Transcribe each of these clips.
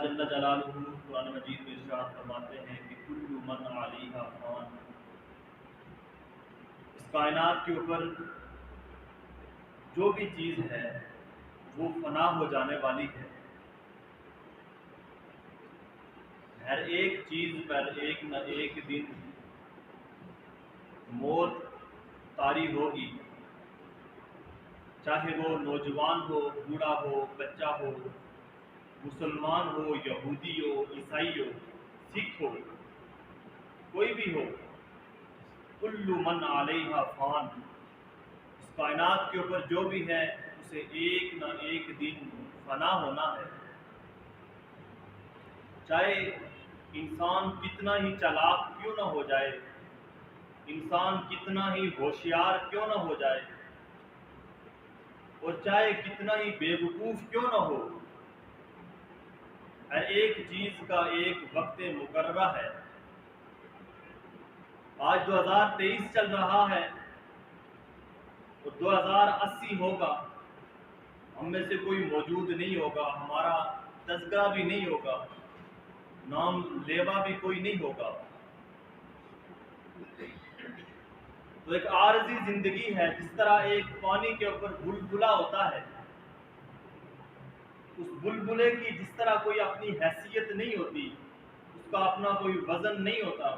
جل جلالہ قرآن مجید میں ارشاد فرماتے ہیں کہ کل من علیہا فان، اس کائنات کے اوپر جو بھی چیز ہے وہ فنا ہو جانے والی ہے۔ ہر ایک چیز پر ایک نہ ایک دن موت طاری ہوگی، چاہے وہ نوجوان ہو، بوڑھا ہو، بچہ ہو، مسلمان ہو، یہودی ہو، عیسائی ہو، سکھ ہو، کوئی بھی ہو، کل من علیہا فان، اس کائنات کے اوپر جو بھی ہے اسے ایک نہ ایک دن فنا ہونا ہے۔ چاہے انسان کتنا ہی چالاک کیوں نہ ہو جائے، انسان کتنا ہی ہوشیار کیوں نہ ہو جائے، اور چاہے کتنا ہی بے وقوف کیوں نہ ہو، ہر ایک چیز کا ایک وقت مقررہ ہے۔ آج 2023 چل رہا ہے تو 2080 ہوگا، ہم میں سے کوئی موجود نہیں ہوگا، ہمارا تذکرہ بھی نہیں ہوگا، نام لیوا بھی کوئی نہیں ہوگا۔ تو ایک عارضی زندگی ہے، جس طرح ایک پانی کے اوپر بلبلا ہوتا ہے، اس بلبلے کی جس طرح کوئی اپنی حیثیت نہیں ہوتی، اس کا اپنا کوئی وزن نہیں ہوتا،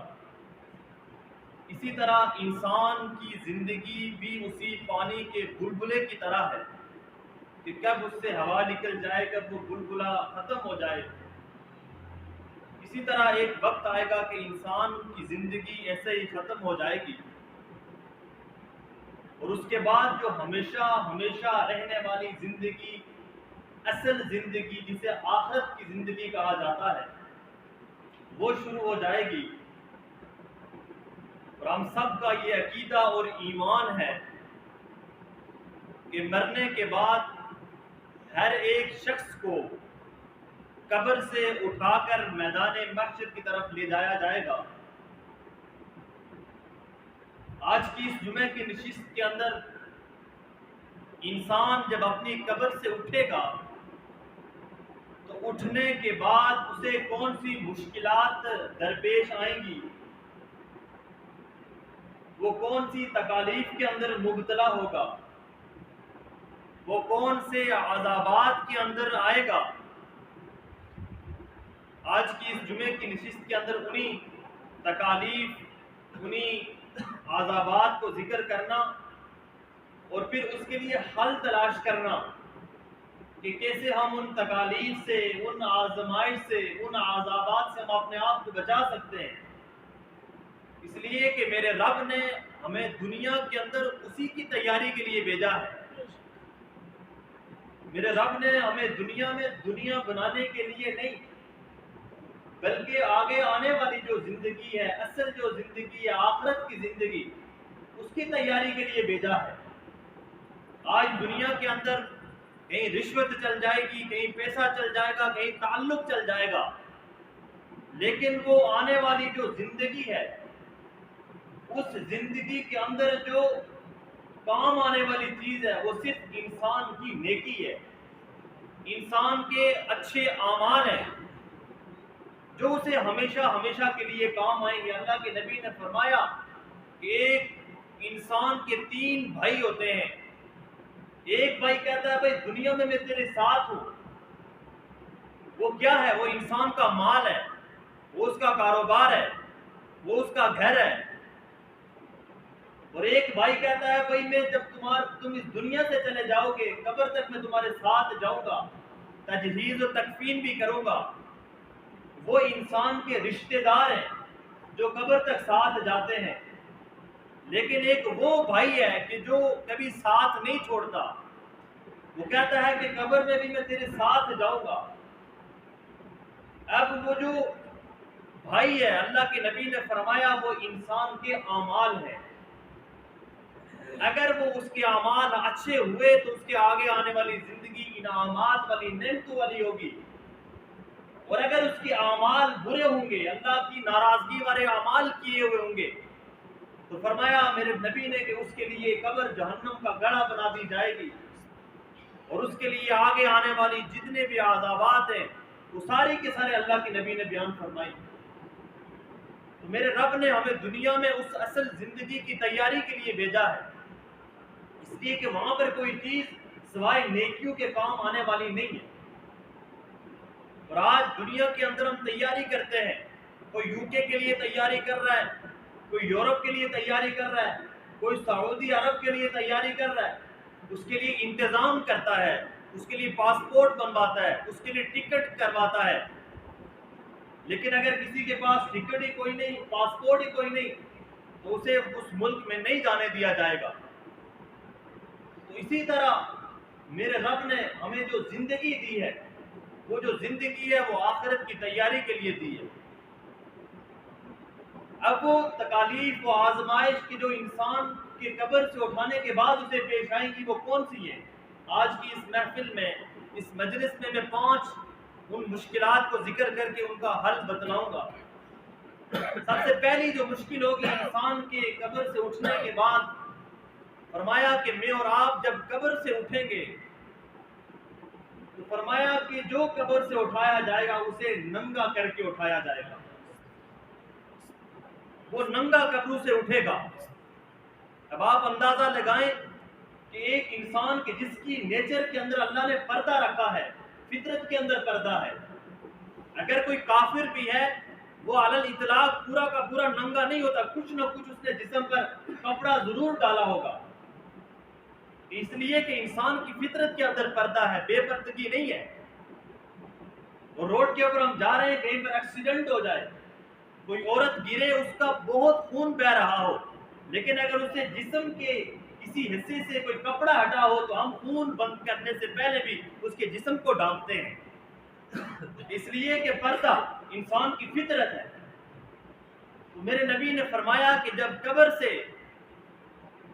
اسی طرح انسان کی زندگی بھی اسی پانی کے بلبلے کی طرح ہے کہ کب اس سے ہوا نکل جائے، کب وہ بلبلا ختم ہو جائے۔ اسی طرح ایک وقت آئے گا کہ انسان کی زندگی ایسے ہی ختم ہو جائے گی، اور اس کے بعد جو ہمیشہ ہمیشہ رہنے والی زندگی، اصل زندگی جسے آخرت کی زندگی کہا جاتا ہے، وہ شروع ہو جائے گی۔ اور ہم سب کا یہ عقیدہ اور ایمان ہے کہ مرنے کے بعد ہر ایک شخص کو قبر سے اٹھا کر میدان محشر کی طرف لے جایا جائے گا۔ آج کی اس جمعے کی نشست کے اندر انسان جب اپنی قبر سے اٹھے گا تو اٹھنے کے بعد اسے کون سی مشکلات درپیش آئیں گی، وہ کون سی تکالیف کے اندر مبتلا ہوگا، وہ کون سے عذابات کے اندر آئے گا۔ آج کی اس جمعے کی نشست کے اندر انہی تکالیف، انہی عذابات کو ذکر کرنا، اور پھر اس کے لیے حل تلاش کرنا کہ کیسے ہم ان تکالیف سے، ان آزمائش سے، ان عذابات سے ہم اپنے آپ کو بچا سکتے ہیں۔ اس لیے کہ میرے رب نے ہمیں دنیا کے اندر اسی کی تیاری کے لیے بھیجا ہے۔ میرے رب نے ہمیں دنیا میں دنیا بنانے کے لیے نہیں، بلکہ آگے آنے والی جو زندگی ہے، اصل جو زندگی ہے، آخرت کی زندگی، اس کی تیاری کے لیے بھیجا ہے۔ آج دنیا کے اندر کہیں رشوت چل جائے گی، کہیں پیسہ چل جائے گا، کہیں تعلق چل جائے گا، لیکن وہ آنے والی جو زندگی ہے، اس زندگی کے اندر جو کام آنے والی چیز ہے وہ صرف انسان کی نیکی ہے، انسان کے اچھے اعمال ہیں جو اسے ہمیشہ ہمیشہ کے لیے کام آئیں گے۔ اللہ کے نبی نے فرمایا کہ ایک انسان کے 3 بھائی ہوتے ہیں۔ ایک بھائی کہتا ہے بھائی دنیا میں تیرے ساتھ ہوں، وہ کیا ہے؟ وہ انسان کا مال ہے، وہ اس کا کاروبار ہے، وہ اس کا گھر ہے۔ اور ایک بھائی کہتا ہے بھائی میں جب تم اس دنیا سے چلے جاؤ گے، قبر تک میں تمہارے ساتھ جاؤں گا، تجہیز و تکفین بھی کروں گا۔ وہ انسان کے رشتہ دار ہیں جو قبر تک ساتھ جاتے ہیں، لیکن ایک وہ بھائی ہے کہ جو کبھی ساتھ نہیں چھوڑتا، وہ کہتا ہے کہ قبر میں بھی میں تیرے ساتھ جاؤں گا۔ اب وہ جو بھائی ہے، اللہ کے نبی نے فرمایا وہ انسان کے اعمال ہیں۔ اگر وہ اس کے اعمال اچھے ہوئے تو اس کے آگے آنے والی زندگی انعامات والی، نعمتوں والی ہوگی، اور اگر اس کے اعمال برے ہوں گے، اللہ کی ناراضگی والے اعمال کیے ہوئے ہوں گے، تو فرمایا میرے نبی نے کہ اس کے لیے قبر جہنم کا گڑھا بنا دی جائے گی، اور اس کے لیے آگے آنے والی جتنے بھی عذابات ہیں وہ ساری کے سارے اللہ کے نبی نے بیان فرمائی۔ تو میرے رب نے ہمیں دنیا میں اس اصل زندگی کی تیاری کے لیے بھیجا ہے، اس لیے کہ وہاں پر کوئی چیز سوائے نیکیوں کے کام آنے والی نہیں ہے۔ اور آج دنیا کے اندر ہم تیاری کرتے ہیں، کوئی یو کے لیے تیاری کر رہا ہے، کوئی یورپ کے لیے تیاری کر رہا ہے، کوئی سعودی عرب کے لیے تیاری کر رہا ہے، اس کے لیے انتظام کرتا ہے، اس کے لیے پاسپورٹ بنواتا ہے، اس کے لیے ٹکٹ کرواتا ہے۔ لیکن اگر کسی کے پاس ٹکٹ ہی کوئی نہیں، پاسپورٹ ہی کوئی نہیں، تو اسے اس ملک میں نہیں جانے دیا جائے گا۔ تو اسی طرح میرے رب نے ہمیں جو زندگی دی ہے، وہ جو زندگی ہے وہ آخرت کی تیاری کے لیے دی ہے۔ اب وہ تکالیف و آزمائش کی جو انسان کے قبر سے اٹھانے کے بعد اسے پیش آئیں گی، وہ کون سی ہیں؟ آج کی اس محفل میں، اس مجلس میں 5 ان مشکلات کو ذکر کر کے ان کا حل بتلاؤں گا۔ سب سے پہلی جو مشکل ہوگی انسان کے قبر سے اٹھنے کے بعد، فرمایا کہ میں اور آپ جب قبر سے اٹھیں گے تو فرمایا کہ جو قبر سے اٹھایا جائے گا اسے ننگا کر کے اٹھایا جائے گا، وہ ننگا قبروں سے اٹھے گا۔ اب آپ اندازہ لگائیں کہ ایک انسان کے جس کی نیچر کے اندر اللہ نے پردہ رکھا ہے، فطرت کے اندر پردہ ہے، اگر کوئی کافر بھی ہے وہ علل اطلاق پورا کا پورا ننگا نہیں ہوتا، کچھ نہ کچھ اس نے جسم پر کپڑا ضرور ڈالا ہوگا، اس لیے کہ انسان کی فطرت کے اندر پردہ ہے، بے پردگی نہیں ہے۔ اور روڈ کے اوپر ہم جا رہے ہیں، کہیں پر ایکسیڈنٹ ہو جائے، کوئی عورت گرے، اس کا بہت خون بہ رہا ہو، لیکن اگر اسے جسم کے کسی حصے سے کوئی کپڑا ہٹا ہو تو ہم خون بند کرنے سے پہلے بھی اس کے جسم کو ڈھانپتے ہیں، اس لیے کہ پردہ انسان کی فطرت ہے۔ تو میرے نبی نے فرمایا کہ جب قبر سے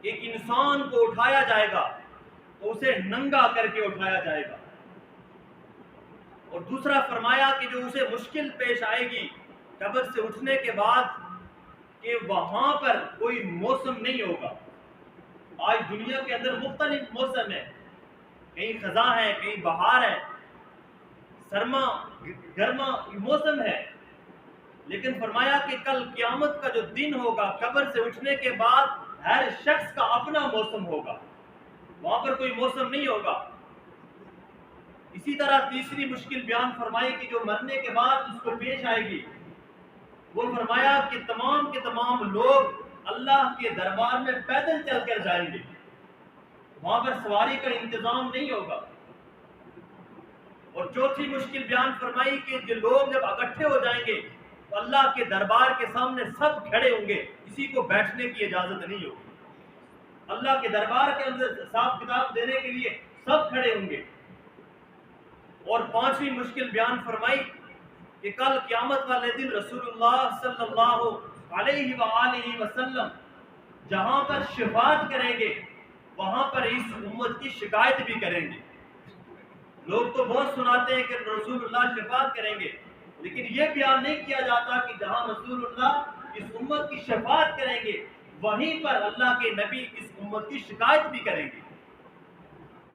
ایک انسان کو اٹھایا جائے گا تو اسے ننگا کر کے اٹھایا جائے گا۔ اور دوسرا فرمایا کہ جو اسے مشکل پیش آئے گی قبر سے اٹھنے کے بعد، کہ وہاں پر کوئی موسم نہیں ہوگا۔ آج دنیا کے اندر مختلف موسم ہے، کہیں خزاں ہے، کہیں بہار ہے، سرما گرما موسم ہے، لیکن فرمایا کہ کل قیامت کا جو دن ہوگا قبر سے اٹھنے کے بعد ہر شخص کا اپنا موسم ہوگا، وہاں پر کوئی موسم نہیں ہوگا۔ اسی طرح تیسری مشکل بیان فرمائی کہ جو مرنے کے بعد اس کو پیش آئے گی، وہ فرمایا کہ تمام کے تمام لوگ اللہ کے دربار میں پیدل چل کر جائیں گے، وہاں پر سواری کا انتظام نہیں ہوگا۔ اور چوتھی مشکل بیان فرمائی کہ جو لوگ جب اکٹھے ہو جائیں گے تو اللہ کے دربار کے سامنے سب کھڑے ہوں گے، کسی کو بیٹھنے کی اجازت نہیں ہوگی، اللہ کے دربار کے اندر حساب کتاب دینے کے لیے سب کھڑے ہوں گے۔ اور پانچویں مشکل بیان فرمائی کہ کل قیامت والے دن رسول اللہ صلی اللہ علیہ وآلہ وسلم جہاں پر شفاعت کریں گے وہاں پر اس امت کی شکایت بھی کریں گے۔ لوگ تو بہت سناتے ہیں کہ رسول اللہ شفاعت کریں گے، لیکن یہ بیان نہیں کیا جاتا کہ جہاں رسول اللہ اس امت کی شفاعت کریں گے وہیں پر اللہ کے نبی اس امت کی شکایت بھی کریں گے۔